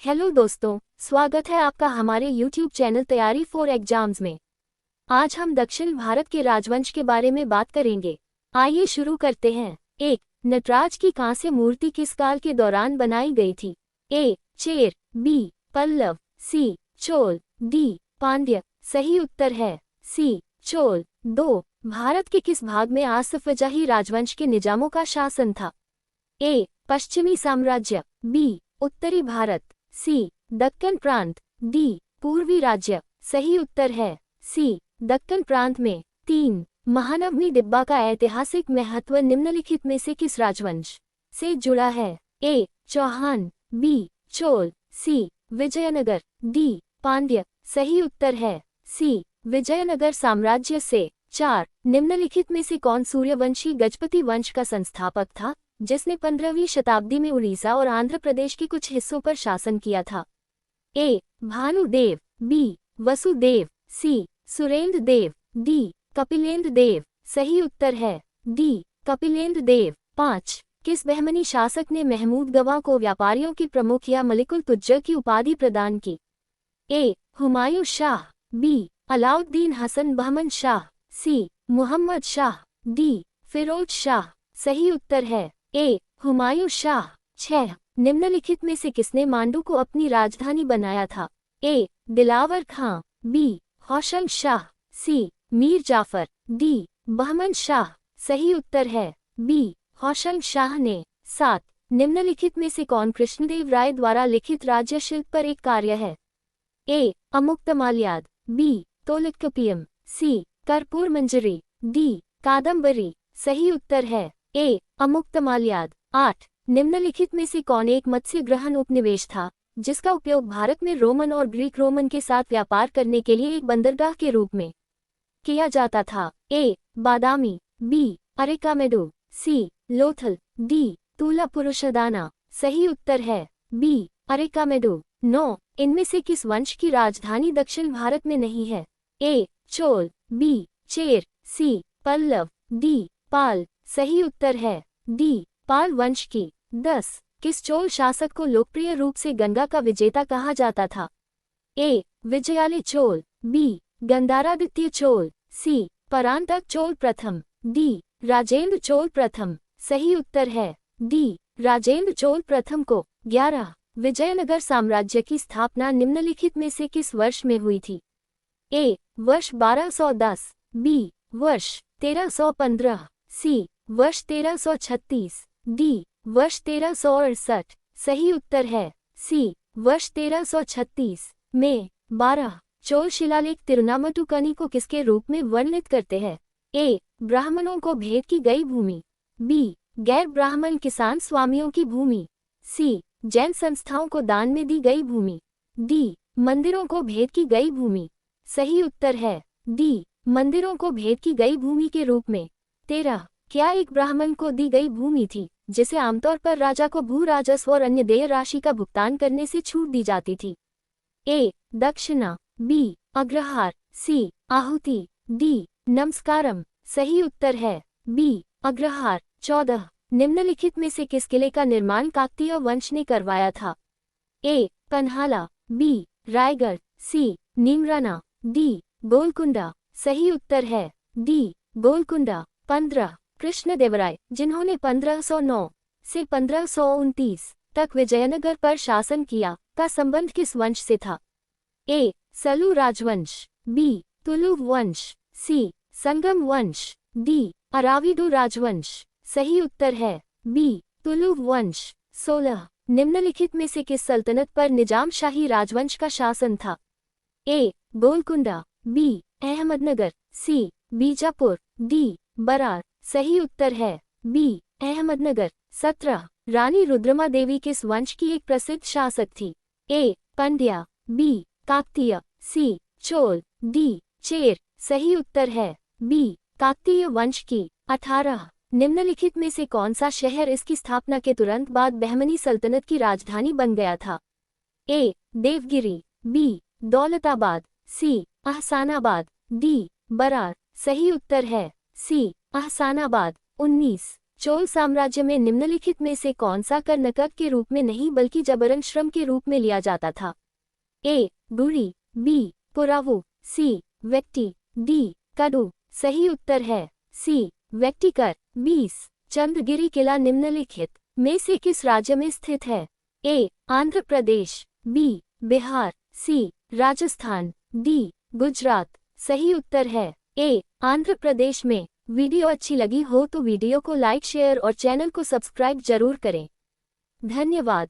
Hello दोस्तों, स्वागत है आपका हमारे YouTube चैनल तैयारी फॉर एग्जाम्स में। आज हम दक्षिण भारत के राजवंश के बारे में बात करेंगे। आइए शुरू करते हैं। 1. नटराज की कांस्य मूर्ति किस काल के दौरान बनाई गई थी? A. Chera, B. Pallava, C. Chola, D. Pandya. सही उत्तर है सी. चोल। 2. भारत के किस भाग में आसफजाही राजवंश के निजामों का शासन था? ए. पश्चिमी साम्राज्य, बी. उत्तरी भारत, सी. दक्कन प्रांत, डी. पूर्वी राज्य। सही उत्तर है सी. दक्कन प्रांत में। 3. महानवमी डिब्बा का ऐतिहासिक महत्व निम्नलिखित में से किस राजवंश से जुड़ा है? ए. चौहान, बी. चोल, सी. विजयनगर, डी. पांड्य। सही उत्तर है सी. विजयनगर साम्राज्य से। 4. निम्नलिखित में से कौन सूर्यवंशी गजपति वंश का संस्थापक था, जिसने 15वीं शताब्दी में उड़ीसा और आंध्र प्रदेश के कुछ हिस्सों पर शासन किया था? ए. भानुदेव, बी. वसुदेव, सी. सुरेंद्र देव, डी. कपिलेंद्र देव। सही उत्तर है डी. कपिलेंद्र देव। 5. किस बहमनी शासक ने महमूद गवाह को व्यापारियों की प्रमुख या मलिकुल तुज्जर की उपाधि प्रदान की? ए. हुमायूं शाह, बी. अलाउद्दीन हसन बहमन शाह, सी. मुहम्मद शाह, डी. फिरोज शाह। सही उत्तर है ए. हुमायूं शाह। 6. निम्नलिखित में से किसने मांडू को अपनी राजधानी बनाया था? ए. दिलावर खां, बी. हौशम शाह, सी. मीर जाफर, डी. बहमन शाह। सही उत्तर है बी. हौशम शाह ने। 7. निम्नलिखित में से कौन कृष्णदेव राय द्वारा लिखित राज्य शिल्प पर एक कार्य है? ए. अमुक्तमाल्याद, बी. तोलकपियम, सी. कर्पूर मंजरी, डी. कादम्बरी। सही उत्तर है ए. अमुक्तमाल्याद। 8. निम्नलिखित में से कौन एक मत्स्य ग्रहण उपनिवेश था, जिसका उपयोग भारत में रोमन और ग्रीक रोमन के साथ व्यापार करने के लिए एक बंदरगाह के रूप में किया जाता था? ए. बादामी, बी. अरिकामेडो, सी. लोथल, डी. तूला पुरुषदाना। सही उत्तर है बी. अरिकामेडो। 9. इनमें से किस वंश की राजधानी दक्षिण भारत में नहीं है? ए. चोल, बी. चेर, सी. पल्लव, डी. पाल। सही उत्तर है डी. पाल वंश की। 10. किस चोल शासक को लोकप्रिय रूप से गंगा का विजेता कहा जाता था? ए. विजयालय चोल, बी. गंधारादित्य चोल, सी. परांतक चोल प्रथम, डी. राजेंद्र चोल प्रथम। सही उत्तर है डी. राजेंद्र चोल प्रथम को। 11. विजयनगर साम्राज्य की स्थापना निम्नलिखित में से किस वर्ष में हुई थी? ए. वर्ष 1210, बी. वर्ष 1315, सी. वर्ष 1336, डी. वर्ष 1368। सही उत्तर है सी. वर्ष 1336 में। 12. चोल शिलालेख तिरुनामटुकनी को किसके रूप में वर्णित करते हैं? ए. ब्राह्मणों को भेंट की गई भूमि, बी. गैर ब्राह्मण किसान स्वामियों की भूमि, सी. जैन संस्थाओं को दान में दी गई भूमि, डी. मंदिरों को भेंट की गई भूमि। सही उत्तर है डी. मंदिरों को भेंट की गई भूमि के रूप में। 13. क्या एक ब्राह्मण को दी गई भूमि थी, जिसे आमतौर पर राजा को भू राजस्व और अन्य देय राशि का भुगतान करने से छूट दी जाती थी? ए. दक्षिणा, बी. अग्रहार, सी. आहुति, डी. नमस्कारम। सही उत्तर है बी. अग्रहार। 14. निम्नलिखित में से किस किले का निर्माण काकतीय वंश ने करवाया था? ए. पन्हाला, बी. रायगढ़, सी. नीमराना, डी. गोलकुंडा। सही उत्तर है डी. गोलकुंडा। 15. कृष्णदेवराय, जिन्होंने 1509 से 1529 तक विजयनगर पर शासन किया, का संबंध किस वंश से था? ए. सलू राजवंश, बी. तुलु वंश, सी. संगम वंश, डी. अराविडु राजवंश। सही उत्तर है बी. तुलु वंश। 16. निम्नलिखित में से किस सल्तनत पर निजाम शाही राजवंश का शासन था? ए. गोलकुंडा, बी. अहमदनगर, सी. बीजापुर, डी. बरार। सही उत्तर है बी. अहमदनगर। 17. रानी रुद्रमा देवी किस वंश की एक प्रसिद्ध शासक थी? ए. पंड्या, बी. काकतीय, सी. चोल, डी. चेर। सही उत्तर है बी. काकतीय वंश की। 18. निम्नलिखित में से कौन सा शहर इसकी स्थापना के तुरंत बाद बहमनी सल्तनत की राजधानी बन गया था? ए. देवगिरी, बी. दौलताबाद, सी. अहसानाबाद, डी. बरार। सही उत्तर है सी. अहसानाबाद। 19. चोल साम्राज्य में निम्नलिखित में से कौन सा कर नकद के रूप में नहीं बल्कि जबरन श्रम के रूप में लिया जाता था? ए. गुरी, बी. पुरावु, सी. व्यक्ति, डी. कडू। सही उत्तर है सी. व्यक्तिकर। 20. चंद्रगिरी किला निम्नलिखित में से किस राज्य में स्थित है? ए. आंध्र प्रदेश, बी. बिहार, सी. राजस्थान, डी. गुजरात। सही उत्तर है ए. आंध्र प्रदेश में। वीडियो अच्छी लगी हो तो वीडियो को लाइक शेयर और चैनल को सब्सक्राइब जरूर करें। धन्यवाद।